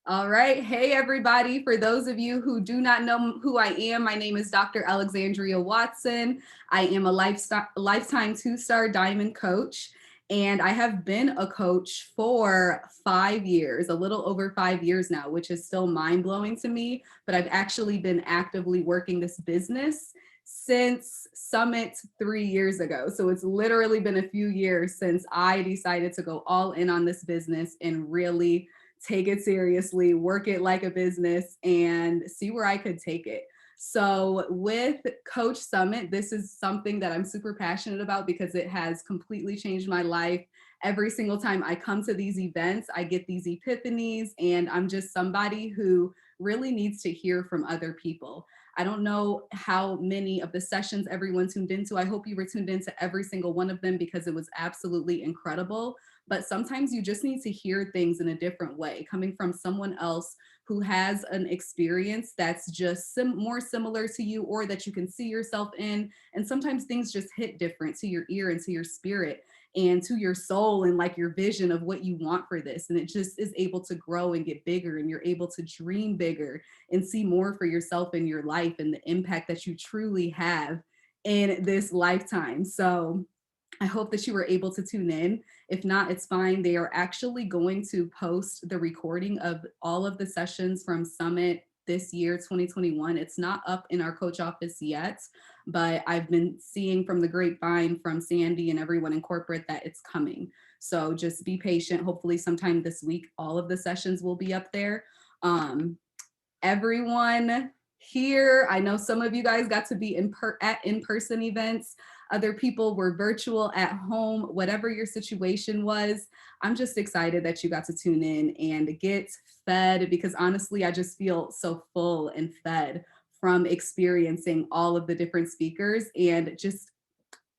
All right. Hey, everybody. For those of you who do not know who I am, my name is Dr. Alexandria Watson. I am a lifetime two-star diamond coach, and I have been a coach for 5 years, a little over 5 years now, which is still mind-blowing to me. But I've actually been actively working this business since Summit 3 years ago. So it's literally been a few years since I decided to go all in on this business and really take it seriously, work it like a business, and see where I could take it. So, with Coach Summit, this is something that I'm super passionate about because it has completely changed my life. Every single time I come to these events, I get these epiphanies, and I'm just somebody who really needs to hear from other people. I don't know how many of the sessions everyone tuned into. I hope you were tuned into every single one of them because it was absolutely incredible. But sometimes you just need to hear things in a different way, coming from someone else who has an experience that's just more similar to you or that you can see yourself in. And sometimes things just hit different to your ear and to your spirit and to your soul and like your vision of what you want for this. And it just is able to grow and get bigger, and you're able to dream bigger and see more for yourself in your life and the impact that you truly have in this lifetime. So I hope that you were able to tune in. If not, it's fine. They are actually going to post the recording of all of the sessions from Summit this year, 2021. It's not up in our coach office yet, but I've been seeing from the grapevine from Sandy and everyone in corporate that it's coming. So just be patient. Hopefully sometime this week, all of the sessions will be up there. Everyone here, I know some of you guys got to be at in-person events. Other people were virtual at home. Whatever your situation was, I'm just excited that you got to tune in and get fed, because honestly, I just feel so full and fed from experiencing all of the different speakers and just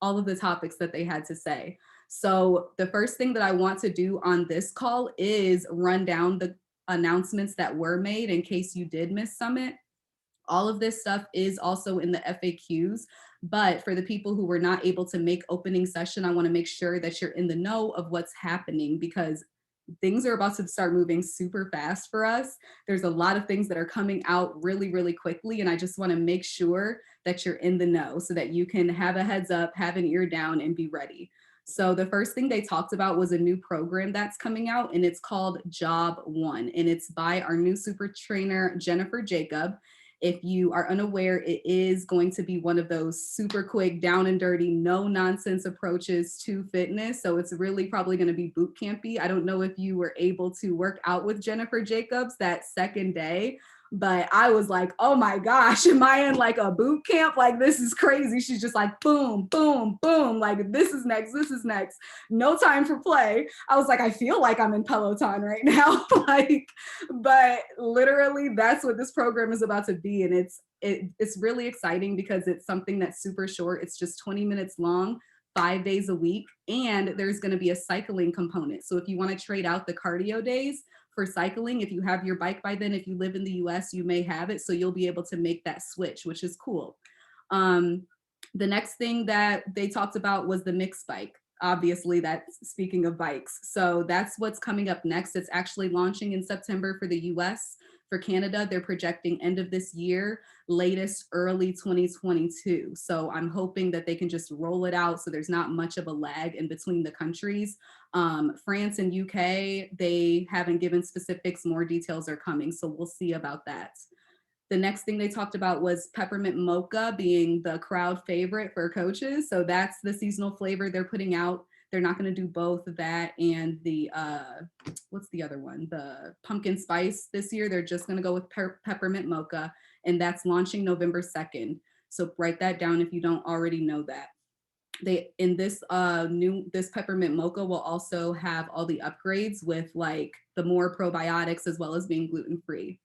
all of the topics that they had to say. So the first thing that I want to do on this call is run down the announcements that were made in case you did miss Summit. All of this stuff is also in the FAQs, but for the people who were not able to make opening session, I want to make sure that you're in the know of what's happening, because things are about to start moving super fast for us. There's a lot of things that are coming out really, really quickly, and I just want to make sure that you're in the know so that you can have a heads up, have an ear down, and be ready. So the first thing they talked about was a new program that's coming out, and it's called Job One, and it's by our new super trainer, Jennifer Jacob. If you are unaware, it is going to be one of those super quick, down and dirty, no nonsense approaches to fitness. So it's really probably going to be boot campy. I don't know if you were able to work out with Jennifer Jacobs that second day, but I was like, oh my gosh, am I in like a boot camp? Like, this is crazy. She's just like, boom, boom, boom. Like, this is next, this is next. No time for play. I was like, I feel like I'm in Peloton right now. Like, but literally that's what this program is about to be. And it's really exciting because it's something that's super short. It's just 20 minutes long, 5 days a week, and there's going to be a cycling component. So if you want to trade out the cardio days for cycling, if you have your bike by then, if you live in the US, you may have it, so you'll be able to make that switch, which is cool. The next thing that they talked about was the mixed bike. Obviously, that's speaking of bikes. So that's what's coming up next. It's actually launching in September for the US. For Canada, they're projecting end of this year, latest early 2022. So I'm hoping that they can just roll it out so there's not much of a lag in between the countries. France and UK, they haven't given specifics. More details are coming, so we'll see about that. The next thing they talked about was peppermint mocha being the crowd favorite for coaches. So that's the seasonal flavor they're putting out. They're not going to do both of that and the, what's the other one? The pumpkin spice this year. They're just going to go with peppermint mocha, and that's launching November 2nd. So write that down if you don't already know that. They in this this peppermint mocha will also have all the upgrades with like the more probiotics as well as being gluten-free.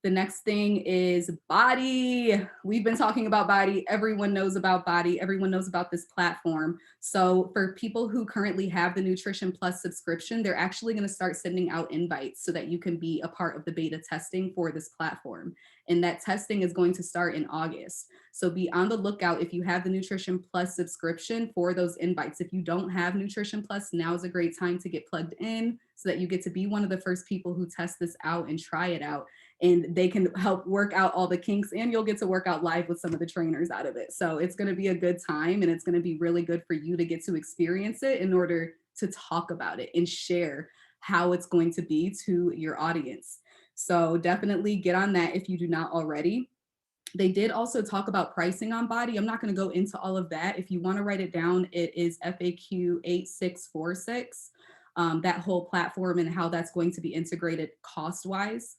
The next thing is Body. We've been talking about Body. Everyone knows about Body. Everyone knows about this platform. So for people who currently have the Nutrition Plus subscription, they're actually going to start sending out invites so that you can be a part of the beta testing for this platform. And that testing is going to start in August. So be on the lookout if you have the Nutrition Plus subscription for those invites. If you don't have Nutrition Plus, now is a great time to get plugged in so that you get to be one of the first people who test this out and try it out. And they can help work out all the kinks, and you'll get to work out live with some of the trainers out of it. So it's going to be a good time, and it's going to be really good for you to get to experience it in order to talk about it and share how it's going to be to your audience. So definitely get on that if you do not already. They did also talk about pricing on BODi. I'm not going to go into all of that. If you want to write it down, it is FAQ 8646, that whole platform and how that's going to be integrated cost-wise.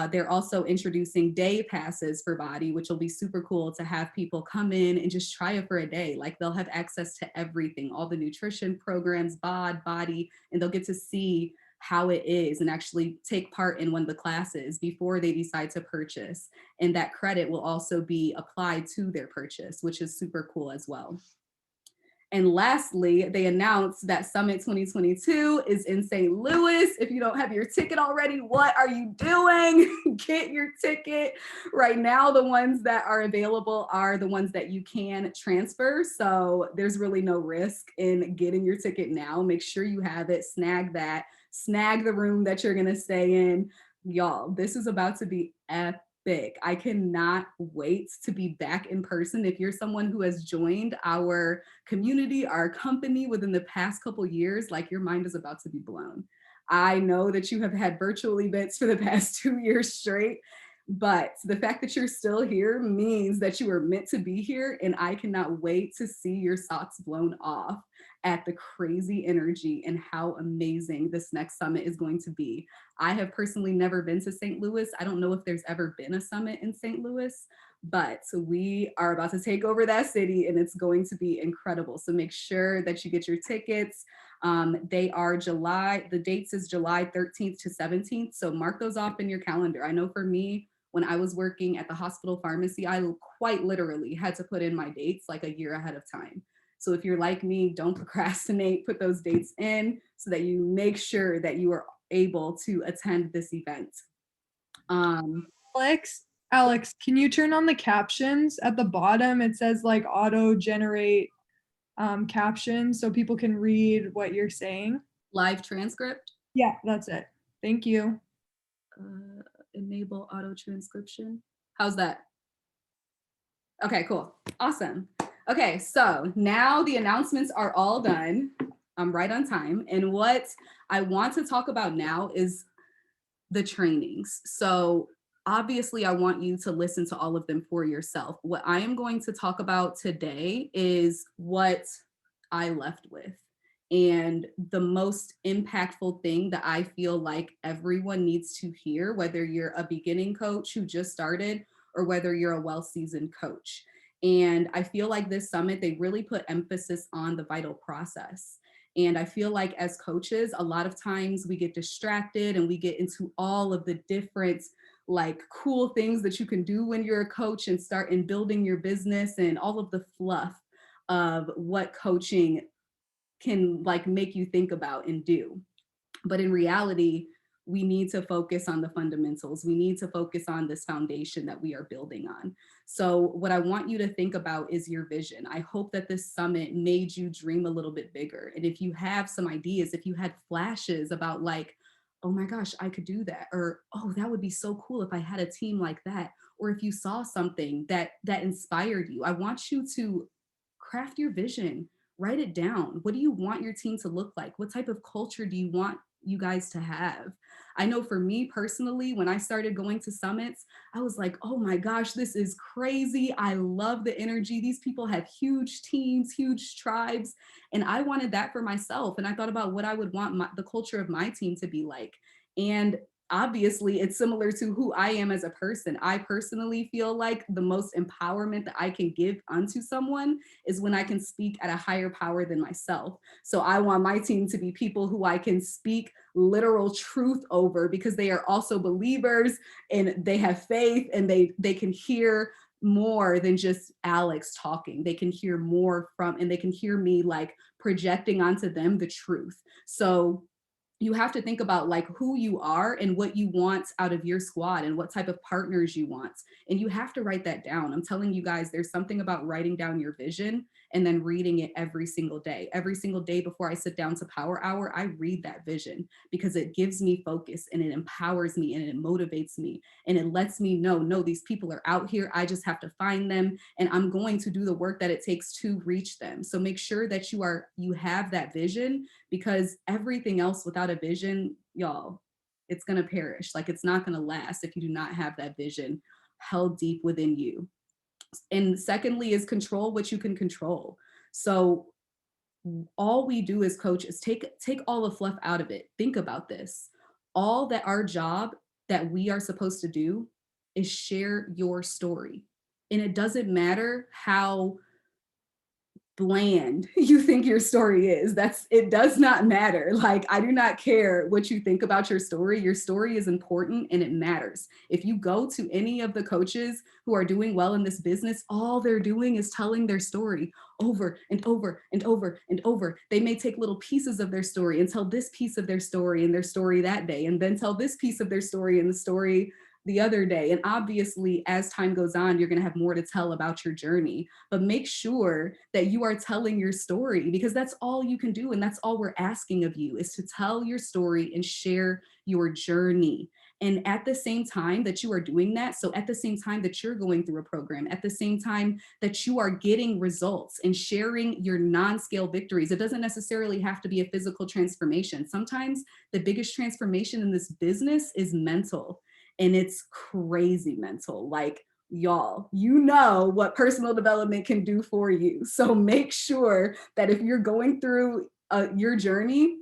They're also introducing day passes for BODi, which will be super cool to have people come in and just try it for a day. Like they'll have access to everything, all the nutrition programs, BODi, and they'll get to see how it is and actually take part in one of the classes before they decide to purchase. And that credit will also be applied to their purchase, which is super cool as well. And lastly, they announced that Summit 2022 is in St. Louis. If you don't have your ticket already, what are you doing? Get your ticket. Right now, the ones that are available are the ones that you can transfer. So there's really no risk in getting your ticket now. Make sure you have it, snag that, snag the room that you're gonna stay in. Y'all, this is about to be epic. I cannot wait to be back in person. If you're someone who has joined our community, our company within the past couple years, like your mind is about to be blown. I know that you have had virtual events for the past 2 years straight, but the fact that you're still here means that you were meant to be here, and I cannot wait to see your socks blown off at the crazy energy and how amazing this next summit is going to be. I have personally never been to St. Louis. I don't know if there's ever been a summit in St. Louis, but we are about to take over that city and it's going to be incredible. So make sure that you get your tickets. They are the dates is July 13th to 17th. So mark those off in your calendar. I know for me, when I was working at the hospital pharmacy, I quite literally had to put in my dates like a year ahead of time. So if you're like me, don't procrastinate, put those dates in so that you make sure that you are able to attend this event. Alex, can you turn on the captions at the bottom? It says like auto generate captions so people can read what you're saying. Live transcript? Yeah, that's it. Thank you. Enable auto transcription. How's that? Okay, cool. Awesome. Okay, so now the announcements are all done. I'm right on time. And what I want to talk about now is the trainings. So obviously I want you to listen to all of them for yourself. What I am going to talk about today is what I left with. And the most impactful thing that I feel like everyone needs to hear, whether you're a beginning coach who just started or whether you're a well-seasoned coach. And I feel like this summit, they really put emphasis on the vital process. And I feel like as coaches, a lot of times we get distracted and we get into all of the different like cool things that you can do when you're a coach and start in building your business and all of the fluff of what coaching can like make you think about and do. But in reality, we need to focus on the fundamentals. We need to focus on this foundation that we are building on. So what I want you to think about is your vision. I hope that this summit made you dream a little bit bigger. And if you have some ideas, if you had flashes about like, oh my gosh, I could do that, or oh, that would be so cool if I had a team like that, or if you saw something that inspired you, I want you to craft your vision, write it down. What do you want your team to look like? What type of culture do you want you guys to have? I know for me personally, when I started going to summits, I was like, oh my gosh, this is crazy. I love the energy. These people have huge teams, huge tribes. And I wanted that for myself. And I thought about what I would want the culture of my team to be like. And obviously it's similar to who I am as a person. I personally feel like the most empowerment that I can give unto someone is when I can speak at a higher power than myself. So I want my team to be people who I can speak literal truth over because they are also believers and they have faith and they can hear more than just Alex talking. They can hear more from, and they can hear me like projecting onto them the truth. So you have to think about like who you are and what you want out of your squad and what type of partners you want. And you have to write that down. I'm telling you guys, there's something about writing down your vision and then reading it every single day. Every single day before I sit down to Power Hour, I read that vision because it gives me focus and it empowers me and it motivates me and it lets me know, no, these people are out here. I just have to find them and I'm going to do the work that it takes to reach them. So make sure that you have that vision, because everything else without a vision, y'all, it's going to perish. Like it's not going to last if you do not have that vision held deep within you. And secondly is control what you can control. So all we do as coach is take all the fluff out of it. Think about this. All that our job that we are supposed to do is share your story. And it doesn't matter how bland you think your story is. It does not matter. Like, I do not care what you think about your story. Your story is important and it matters. If you go to any of the coaches who are doing well in this business, all they're doing is telling their story over and over and over and over. They may take little pieces of their story and tell this piece of their story and their story that day, and then tell this piece of their story and the story the other day. And obviously, as time goes on, you're going to have more to tell about your journey, but make sure that you are telling your story, because that's all you can do. And that's all we're asking of you, is to tell your story and share your journey. And at the same time that you are doing that, so at the same time that you're going through a program, at the same time that you are getting results and sharing your non-scale victories, it doesn't necessarily have to be a physical transformation. Sometimes the biggest transformation in this business is mental. And it's crazy mental. Like, y'all, you know what personal development can do for you. So make sure that if you're going through your journey,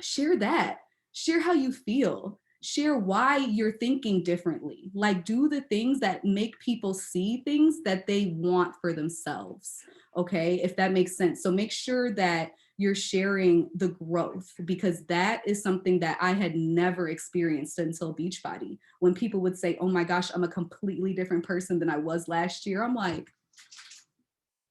share that. Share how you feel. Share why you're thinking differently. Like, do the things that make people see things that they want for themselves. Okay, if that makes sense. So make sure that you're sharing the growth, because that is something that I had never experienced until Beachbody. When people would say, oh my gosh, I'm a completely different person than I was last year. I'm like,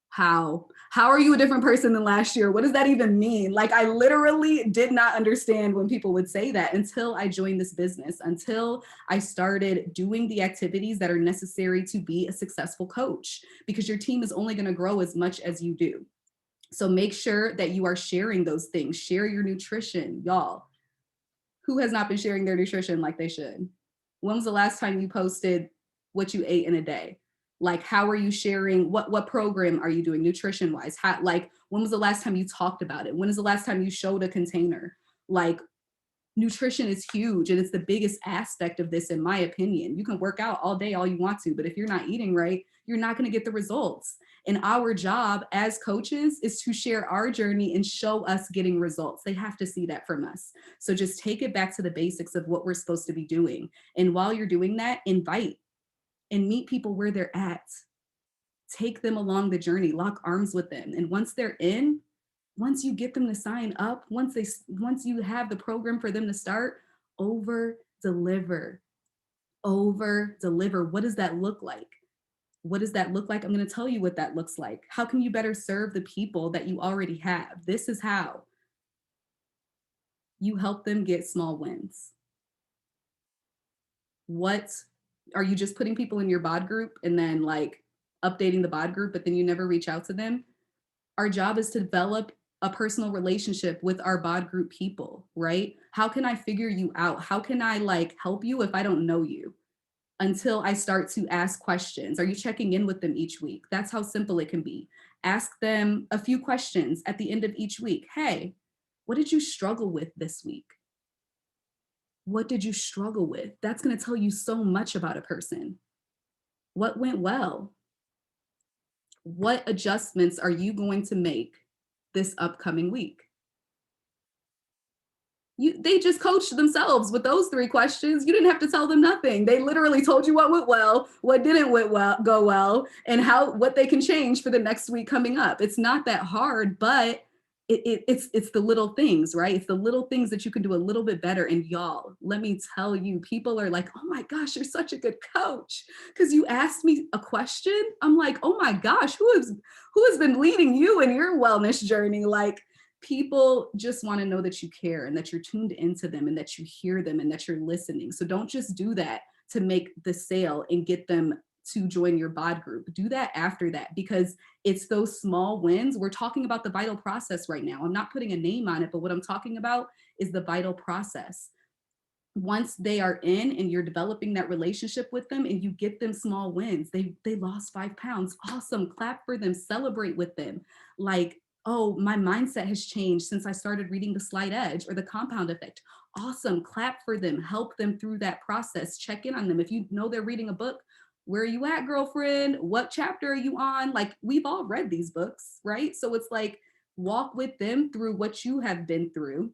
how are you a different person than last year? What does that even mean? Like, I literally did not understand when people would say that until I joined this business, until I started doing the activities that are necessary to be a successful coach, because your team is only going to grow as much as you do. So make sure that you are sharing those things. Share your nutrition, y'all. Who has not been sharing their nutrition like they should? When was the last time you posted what you ate in a day? Like, how are you sharing? What program are you doing nutrition wise? How, like, when was the last time you talked about it? When is the last time you showed a container? Like, nutrition is huge, and it's the biggest aspect of this, in my opinion. You can work out all day, all you want to, but if you're not eating right, you're not going to get the results. And our job as coaches is to share our journey and show us getting results. They have to see that from us. So just take it back to the basics of what we're supposed to be doing. And while you're doing that, invite and meet people where they're at. Take them along the journey, lock arms with them. And once they're in, once you get them to sign up, once you have the program for them to start, over deliver. What does that look like? What does that look like? I'm going to tell you what that looks like. How can you better serve the people that you already have? This is how you help them get small wins. What are you just putting people in your bod group and then like updating the bod group, but then you never reach out to them? Our job is to develop a personal relationship with our bod group people, right? How can I figure you out? How can I like help you if I don't know you? Until I start to ask questions. Are you checking in with them each week? That's how simple it can be. Ask them a few questions at the end of each week. Hey, what did you struggle with this week? What did you struggle with? That's going to tell you so much about a person. What went well? What adjustments are you going to make this upcoming week? They just coached themselves with those 3 questions. You didn't have to tell them nothing. They literally told you what went well, what didn't go well, and what they can change for the next week coming up. It's not that hard, but it's the little things, right? It's the little things that you can do a little bit better. And y'all, let me tell you, people are like, oh my gosh, you're such a good coach, because you asked me a question. I'm like, oh my gosh, who has been leading you in your wellness journey? Like, People just want to know that you care and that you're tuned into them and that you hear them and that you're listening. So don't just do that to make the sale and get them to join your bod group. Do that after that, because it's those small wins. We're talking about the vital process right now. I'm not putting a name on it, but what I'm talking about is the vital process. Once they are in and you're developing that relationship with them and you get them small wins, they lost 5 pounds, awesome, clap for them, celebrate with them. Like, oh, my mindset has changed since I started reading The Slight Edge or The Compound Effect, awesome, clap for them, help them through that process, check in on them. If you know they're reading a book, where are you at, girlfriend? What chapter are you on? Like, we've all read these books, right? So it's like, walk with them through what you have been through.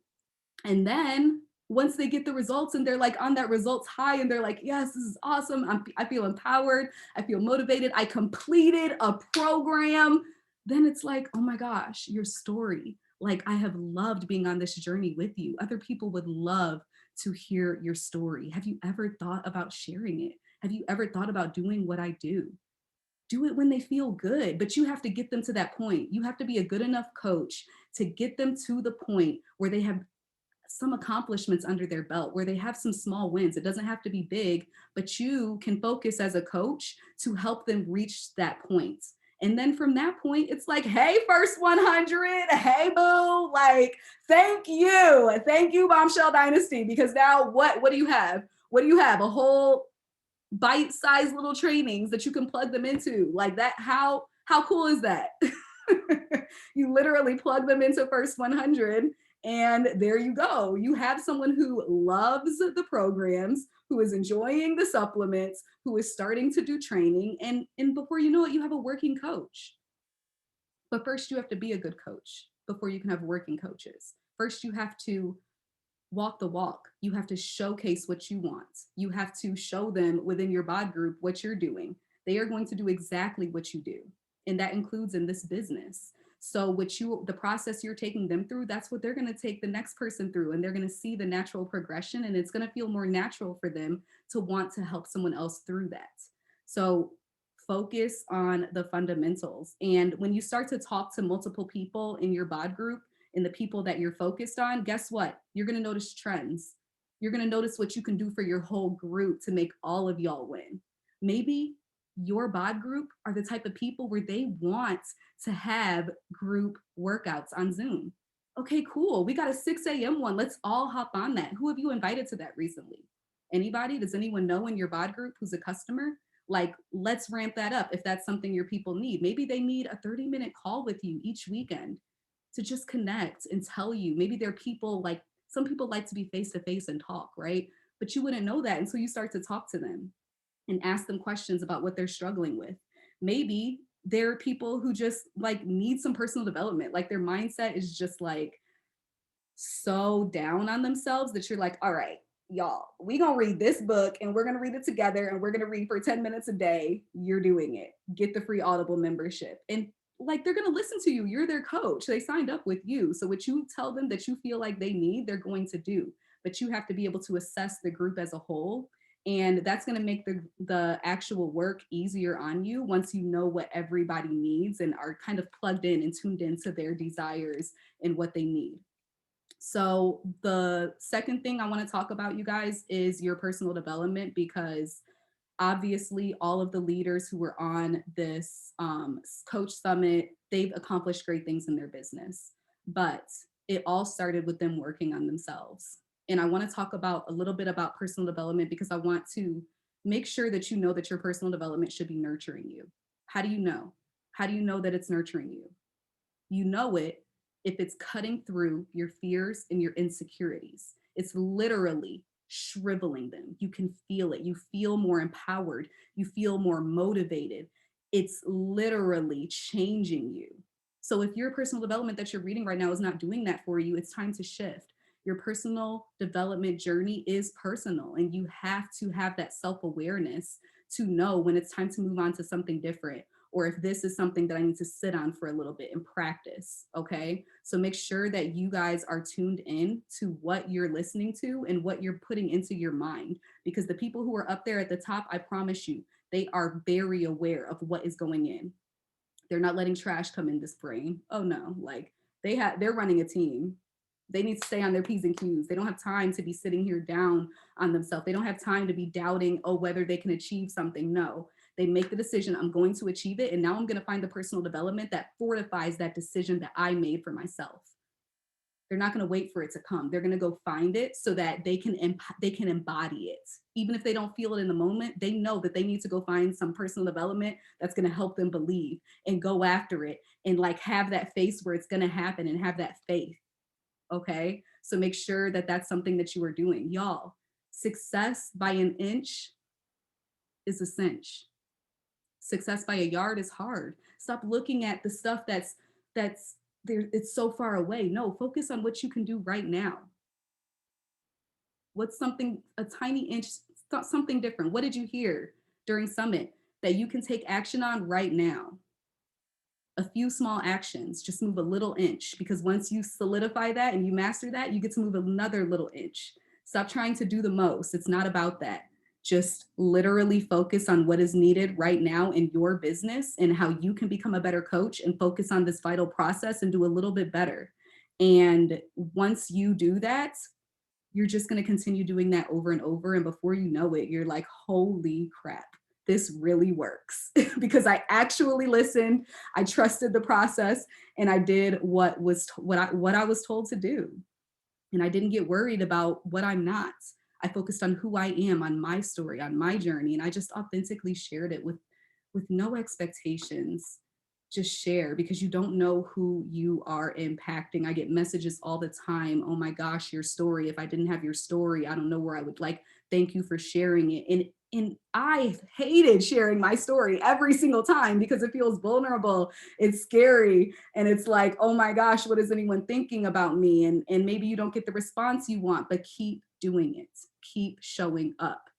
And then once they get the results and they're like on that results high and they're like, yes, this is awesome. I feel empowered. I feel motivated. I completed a program. Then it's like, oh my gosh, your story. Like, I have loved being on this journey with you. Other people would love to hear your story. Have you ever thought about sharing it? Have you ever thought about doing what I do? Do it when they feel good, but you have to get them to that point. You have to be a good enough coach to get them to the point where they have some accomplishments under their belt, where they have some small wins. It doesn't have to be big, but you can focus as a coach to help them reach that point. And then from that point, it's like, hey, first 100, hey, boo, like, thank you. Thank you, Bombshell Dynasty, because now what do you have? What do you have? A whole bite-sized little trainings that you can plug them into. Like that, how cool is that? You literally plug them into first 100 and there you go. You have someone who loves the programs, who is enjoying the supplements, who is starting to do training, and before you know it, you have a working coach. But first you have to be a good coach before you can have working coaches. First you have to walk the walk. You have to showcase what you want. You have to show them within your bod group what you're doing. They are going to do exactly what you do. And that includes in this business. So the process you're taking them through, that's what they're going to take the next person through. And they're going to see the natural progression, and it's going to feel more natural for them to want to help someone else through that. So focus on the fundamentals. And when you start to talk to multiple people in your bod group, and the people that you're focused on, guess what? You're going to notice trends. You're going to notice what you can do for your whole group to make all of y'all win. Maybe your bod group are the type of people where they want to have group workouts on Zoom. Okay, cool. We got a 6 a.m. one. Let's all hop on that. Who have you invited to that recently? Anybody? Does anyone know in your bod group who's a customer? Like, let's ramp that up if that's something your people need. Maybe they need a 30-minute call with you each weekend to just connect and tell you. Maybe there are people, like, some people like to be face to face and talk, right? But you wouldn't know that until you start to talk to them and ask them questions about what they're struggling with. Maybe there are people who just like need some personal development. Like their mindset is just like so down on themselves that you're like, all right, y'all, we gonna read this book and we're gonna read it together and we're gonna read for 10 minutes a day. You're doing it. Get the free Audible membership. And like, they're gonna listen to you. You're their coach. They signed up with you. So what you tell them that you feel like they need, they're going to do. But you have to be able to assess the group as a whole. And that's going to make the actual work easier on you once you know what everybody needs and are kind of plugged in and tuned into their desires and what they need. So the second thing I want to talk about, you guys, is your personal development, because obviously all of the leaders who were on this coach summit, they've accomplished great things in their business, but it all started with them working on themselves. And I want to talk about a little bit about personal development because I want to make sure that you know that your personal development should be nurturing you. How do you know? How do you know that it's nurturing you? You know it if it's cutting through your fears and your insecurities. It's literally shriveling them. You can feel it. You feel more empowered. You feel more motivated. It's literally changing you. So if your personal development that you're reading right now is not doing that for you, it's time to shift. Your personal development journey is personal, and you have to have that self-awareness to know when it's time to move on to something different, or if this is something that I need to sit on for a little bit and practice. Okay. So make sure that you guys are tuned in to what you're listening to and what you're putting into your mind, because the people who are up there at the top, I promise you, they are very aware of what is going in. They're not letting trash come in this brain. Oh no, like They're running a team. They need to stay on their P's and Q's. They don't have time to be sitting here down on themselves. They don't have time to be doubting, oh, whether they can achieve something. No, they make the decision, I'm going to achieve it. And now I'm going to find the personal development that fortifies that decision that I made for myself. They're not going to wait for it to come. They're going to go find it so that they can embody it. Even if they don't feel it in the moment, they know that they need to go find some personal development that's going to help them believe and go after it and like have that face where it's going to happen and have that faith. Okay. So make sure that that's something that you are doing. Y'all, success by an inch is a cinch. Success by a yard is hard. Stop looking at the stuff that's there, it's so far away. No, focus on what you can do right now. What's something, a tiny inch, something different? What did you hear during Summit that you can take action on right now? A few small actions, just move a little inch, because once you solidify that and you master that, you get to move another little inch. Stop trying to do the most. It's not about that. Just literally focus on what is needed right now in your business and how you can become a better coach and focus on this vital process and do a little bit better. And once you do that, you're just going to continue doing that over and over. And before you know it, you're like, holy crap, this really works. Because I actually listened, I trusted the process, and I did what I was told to do. And I didn't get worried about what I'm not. I focused on who I am, on my story, on my journey, and I just authentically shared it with no expectations. Just share, because you don't know who you are impacting. I get messages all the time. Oh my gosh, your story. If I didn't have your story, I don't know where I would, like, thank you for sharing it. And I hated sharing my story every single time because it feels vulnerable. It's scary. And it's like, oh my gosh, what is anyone thinking about me? And maybe you don't get the response you want, but keep doing it. Keep showing up.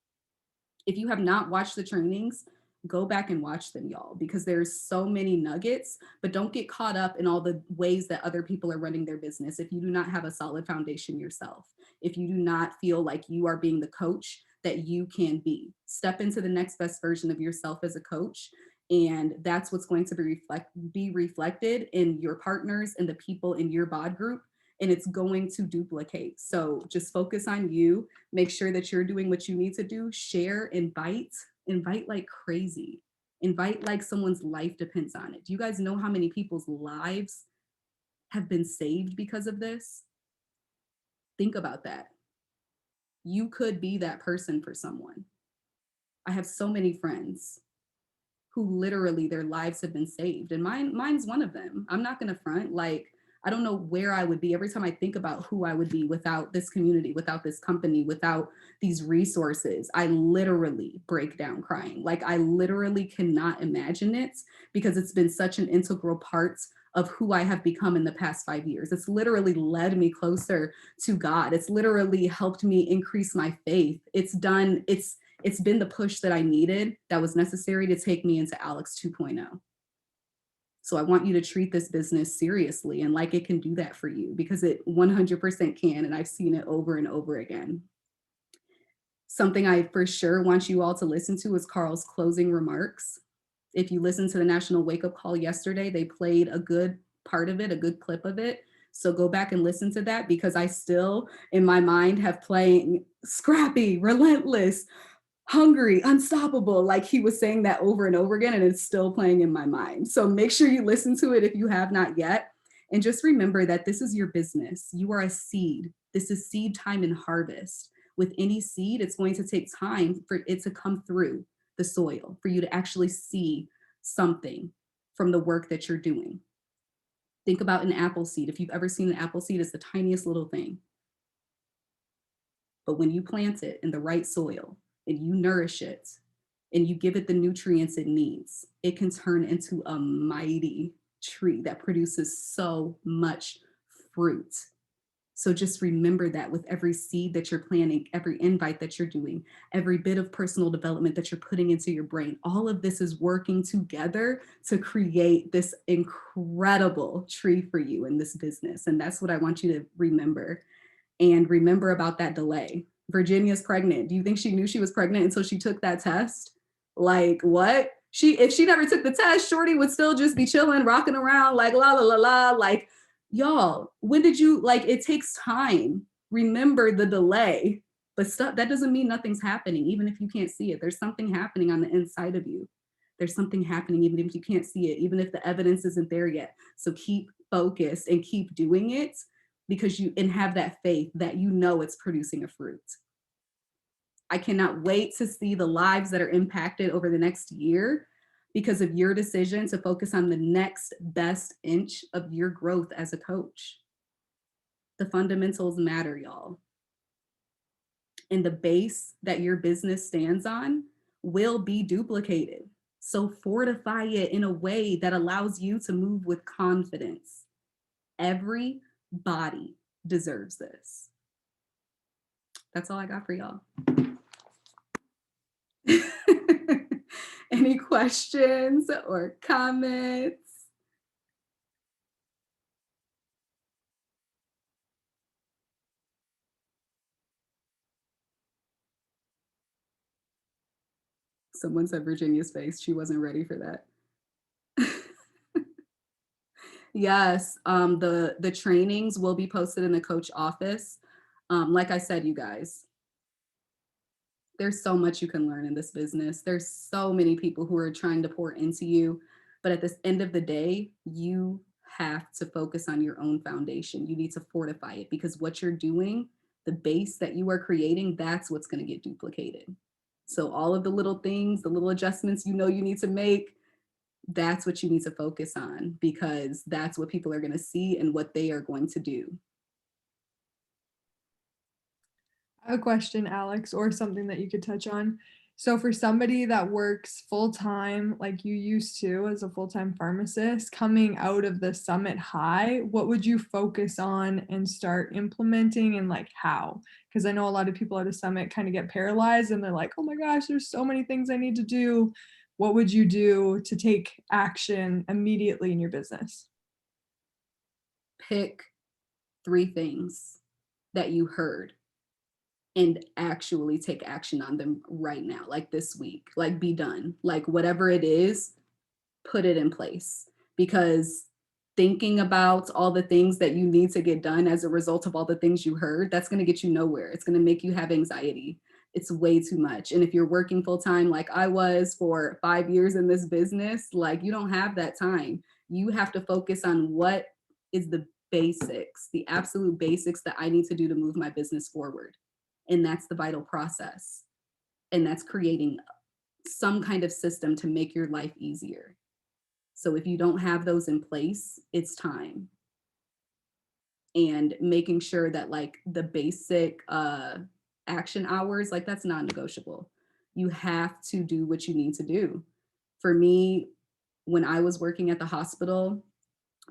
If you have not watched the trainings, go back and watch them, y'all, because there's so many nuggets. But don't get caught up in all the ways that other people are running their business if you do not have a solid foundation yourself. If you do not feel like you are being the coach that you can be, step into the next best version of yourself as a coach. And that's what's going to be reflected in your partners and the people in your bod group, and it's going to duplicate. So just focus on you, make sure that you're doing what you need to do, share, invite like crazy, invite like someone's life depends on it. Do you guys know how many people's lives have been saved because of this? Think about that. You could be that person for someone. I have so many friends who literally their lives have been saved, and mine's one of them. I'm not gonna front, like, I don't know where I would be every time I think about who I would be without this community, without this company, without these resources. I literally break down crying. Like, I literally cannot imagine it, because it's been such an integral part of who I have become in the past 5 years. It's literally led me closer to God. It's literally helped me increase my faith. It's been the push that I needed, that was necessary to take me into Alex 2.0. So I want you to treat this business seriously and like it can do that for you, because it 100% can. And I've seen it over and over again. Something I for sure want you all to listen to is Carl's closing remarks. If you listened to the National Wake Up Call yesterday, they played a good part of it, a good clip of it. So go back and listen to that, because I still, in my mind, have playing scrappy, relentless, hungry, unstoppable. Like, he was saying that over and over again, and it's still playing in my mind. So make sure you listen to it if you have not yet. And just remember that this is your business. You are a seed. This is seed time and harvest. With any seed, it's going to take time for it to come through the soil, for you to actually see something from the work that you're doing. Think about an apple seed. If you've ever seen an apple seed, it's the tiniest little thing. But when you plant it in the right soil, and you nourish it, and you give it the nutrients it needs, it can turn into a mighty tree that produces so much fruit. So just remember that with every seed that you're planting, every invite that you're doing, every bit of personal development that you're putting into your brain, all of this is working together to create this incredible tree for you in this business. And that's what I want you to remember. And remember about that delay. Virginia's pregnant. Do you think she knew she was pregnant until she took that test? Like, what? If she never took the test, Shorty would still just be chilling, rocking around like la la la la. Like, Y'all, when did you, like, it takes time. Remember the delay, but stuff that doesn't mean nothing's happening, even if you can't see it. There's something happening on the inside of you. There's something happening, even if you can't see it, even if the evidence isn't there yet. So keep focused and keep doing it because you and have that faith that you know it's producing a fruit. I cannot wait to see the lives that are impacted over the next year because of your decision to focus on the next best inch of your growth as a coach. The fundamentals matter, y'all. And the base that your business stands on will be duplicated. So fortify it in a way that allows you to move with confidence. Everybody deserves this. That's all I got for y'all. Any questions or comments? Someone said Virginia's face. She wasn't ready for that. Yes, the trainings will be posted in the coach office. Like I said, you guys, there's so much you can learn in this business. There's so many people who are trying to pour into you, but at the end of the day, you have to focus on your own foundation. You need to fortify it because what you're doing, the base that you are creating, that's what's going to get duplicated. So all of the little things, the little adjustments you know you need to make, that's what you need to focus on because that's what people are going to see and what they are going to do. I have a question, Alex, or something that you could touch on. So, for somebody that works full time, like you used to as a full time pharmacist, coming out of the summit high, what would you focus on and start implementing and like how? Because I know a lot of people at a summit kind of get paralyzed and they're like, oh my gosh, there's so many things I need to do. What would you do to take action immediately in your business? Pick 3 things that you heard and actually take action on them right now, like this week, like be done, like whatever it is, put it in place because thinking about all the things that you need to get done as a result of all the things you heard, that's going to get you nowhere. It's going to make you have anxiety. It's way too much. And if you're working full time, like I was for 5 years in this business, like you don't have that time. You have to focus on what is the basics, the absolute basics that I need to do to move my business forward. And that's the vital process. And that's creating some kind of system to make your life easier. So if you don't have those in place, it's time. And making sure that like the basic action hours, like that's non-negotiable. You have to do what you need to do. For me, when I was working at the hospital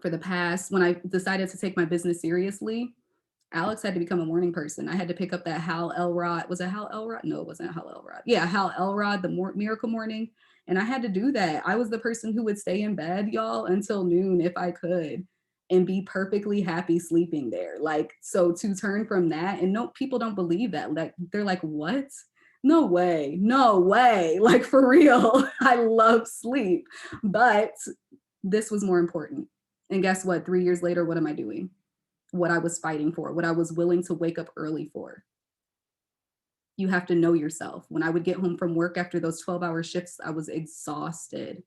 when I decided to take my business seriously, Alex had to become a morning person. I had to pick up that Hal Elrod. Was it Hal Elrod? No, it wasn't Hal Elrod. Yeah, Hal Elrod, the Miracle Morning. And I had to do that. I was the person who would stay in bed, y'all, until noon if I could and be perfectly happy sleeping there. Like, so to turn from that, and no, people don't believe that. Like, they're like, what? No way, no way. Like, for real, I love sleep. But this was more important. And guess what? 3 years later, what am I doing? What I was fighting for, what I was willing to wake up early for. You have to know yourself. When I would get home from work after those 12-hour shifts, I was exhausted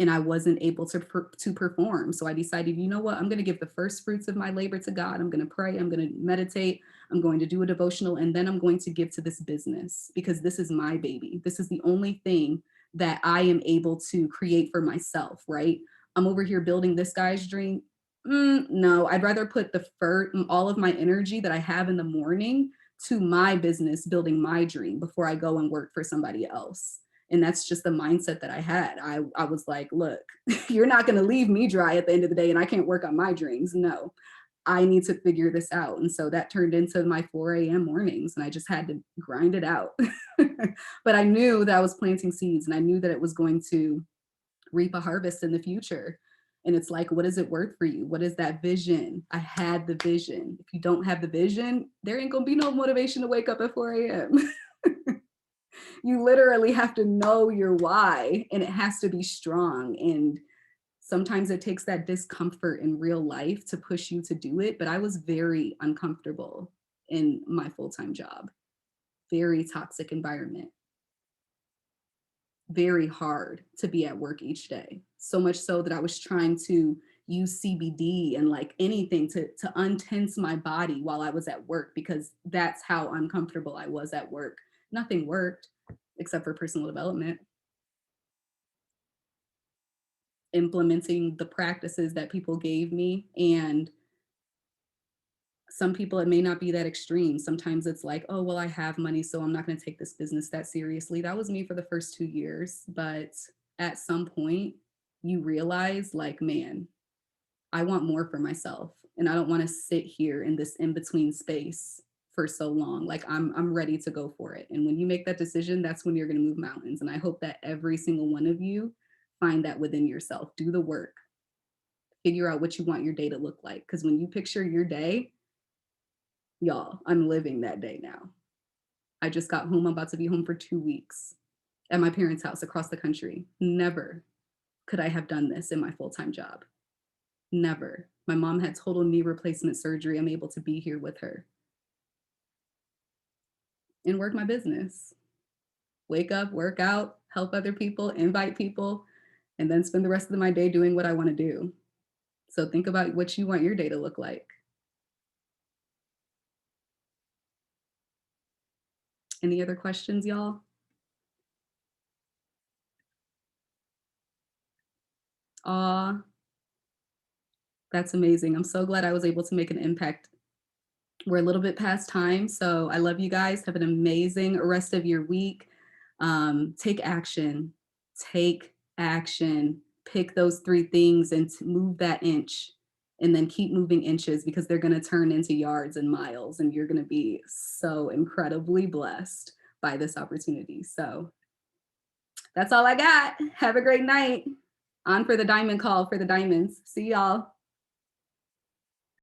and I wasn't able to perform. So I decided, you know what? I'm going to give the first fruits of my labor to God. I'm going to pray. I'm going to meditate. I'm going to do a devotional. And then I'm going to give to this business because this is my baby. This is the only thing that I am able to create for myself, right? I'm over here building this guy's dream. No, I'd rather put all of my energy that I have in the morning to my business, building my dream before I go and work for somebody else. And that's just the mindset that I had. I was like, look, you're not going to leave me dry at the end of the day and I can't work on my dreams. No, I need to figure this out. And so that turned into my 4 a.m. mornings and I just had to grind it out. But I knew that I was planting seeds and I knew that it was going to reap a harvest in the future. And it's like, what is it worth for you? What is that vision? I had the vision. If you don't have the vision, there ain't gonna be no motivation to wake up at 4 a.m. You literally have to know your why and it has to be strong. And Sometimes it takes that discomfort in real life to push you to do it, but I was very uncomfortable in my full-time job. Very toxic environment. Very hard to be at work each day. So much so that I was trying to use CBD and like anything to untense my body while I was at work because that's how uncomfortable I was at work. Nothing worked except for personal development, implementing the practices that people gave me. And some people, it may not be that extreme. Sometimes it's like, oh, well, I have money, so I'm not going to take this business that seriously. That was me for the first 2 years. But at some point, you realize, like, man, I want more for myself. And I don't want to sit here in this in between space for so long. Like I'm ready to go for it. And when you make that decision, that's when you're going to move mountains. And I hope that every single one of you find that within yourself. Do the work. Figure out what you want your day to look like. Because when you picture your day, y'all, I'm living that day now. I just got home. I'm about to be home for 2 weeks at my parents' house across the country. Never could I have done this in my full-time job. Never. My mom had total knee replacement surgery. I'm able to be here with her and work my business. Wake up, work out, help other people, invite people, and then spend the rest of my day doing what I want to do. So think about what you want your day to look like. Any other questions, y'all? Aw, that's amazing. I'm so glad I was able to make an impact. We're a little bit past time, so I love you guys. Have an amazing rest of your week. Take action. Take action. Pick those 3 things and move that inch, and then keep moving inches because they're going to turn into yards and miles, and you're going to be so incredibly blessed by this opportunity. So that's all I got. Have a great night. On for the diamond call for the diamonds. See y'all.